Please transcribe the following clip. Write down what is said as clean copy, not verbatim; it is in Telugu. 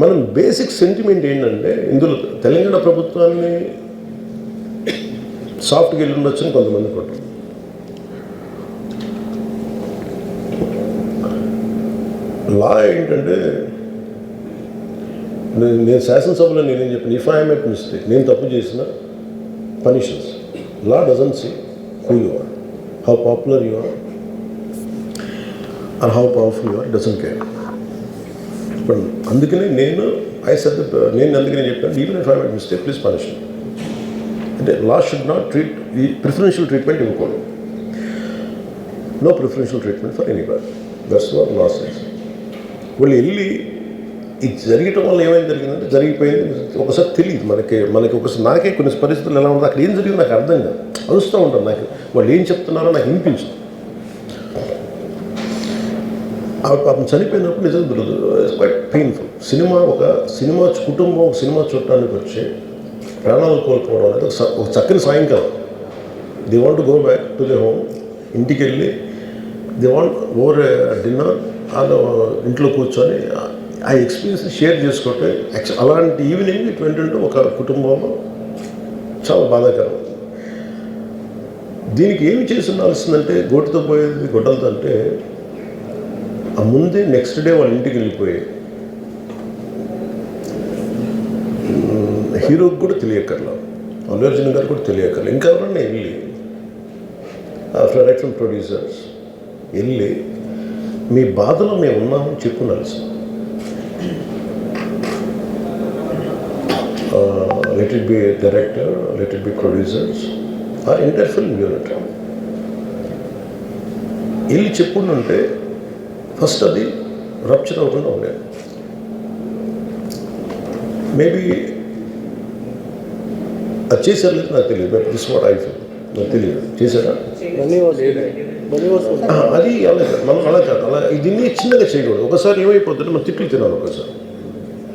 మనం బేసిక్ సెంటిమెంట్ ఏంటంటే ఇందులో తెలంగాణ ప్రభుత్వాన్ని సాఫ్ట్గా వెళ్ళి ఉండొచ్చని కొంతమంది కొంటారు. లా ఏంటంటే నేను శాసనసభలో నేనేం చెప్పాను, ఇఫ్ ఐ మేక్ మిస్టేక్, నేను తప్పు చేసిన punishments. Law doesn't see who you are, how popular you are are how powerful you are, doesn't care. ఇప్పుడు అందుకనే నేను అందుకనే చెప్పాను, even if I make mistake please punish. అంటే లా షుడ్ నాట్ ట్రీట్ ఈ ప్రిఫరెన్షియల్ ట్రీట్మెంట్ ఇవ్వకూడదు. No preferential treatment for anybody. That's what law says. వాళ్ళు వెళ్ళి ఇది జరగటం వల్ల ఏమైనా జరిగిందంటే జరిగిపోయింది. ఒకసారి తెలియదు మనకి ఒకసారి నాకే కొన్ని పరిస్థితులు ఎలా ఉందో అక్కడ ఏం జరిగింది నాకు అర్థం కాదు, అరుస్తూ ఉంటాను. నాకు వాళ్ళు ఏం చెప్తున్నారో నాకు వినిపించదు. పాపం చనిపోయినప్పుడు నిజంగా దొరకదు. It's quite painful. సినిమా కుటుంబం ఒక సినిమా చూడటానికి వచ్చి ప్రాణాలు కోల్పోవడం అనేది ఒక చక్కని సాయంకాలం. They want to go back to the home. ఇంటికి వెళ్ళి దే వాంట్ ఓవర్ డిన్నర్ వాళ్ళు ఇంట్లో కూర్చొని ఆ ఎక్స్పీరియన్స్ షేర్ చేసుకుంటే అలాంటి ఈవినింగ్ ఇటువంటి ఒక కుటుంబంలో చాలా బాధాకరం. దీనికి ఏమి చేసి ఉండాల్సిందంటే గోటితో పోయేది గొడ్డలతో అంటే ఆ ముందే నెక్స్ట్ డే వాళ్ళ ఇంటికి వెళ్ళిపోయి హీరోకి కూడా తెలియక్కర్లా, అల్లు అర్జున్ గారు కూడా తెలియక్కర్లా, ఇంకా ఎవరన్నా వెళ్ళి డైరెక్టర్ ప్రొడ్యూసర్స్ వెళ్ళి మీ బాధలో మేము ఉన్నామని చెప్పుకోవాల్సి. Let it be director, let it be producers or entire film unit వెళ్ళి చెప్పుకుంటుంటే ఫస్ట్ అది రప్చర్ అవ్వకుండా ఉండేది. మేబీ అది చేశారు లేదు నాకు తెలియదు. దిస్ వాట్ ఐ ఫీల్, నాకు తెలియదు చేశారా అది అలా కాదు. మనం అలా కాదు, అలా దీన్ని చిన్నగా చేయకూడదు. ఒకసారి ఏమైపోతుంటే మనం తిట్లు తినాలి ఒకసారి.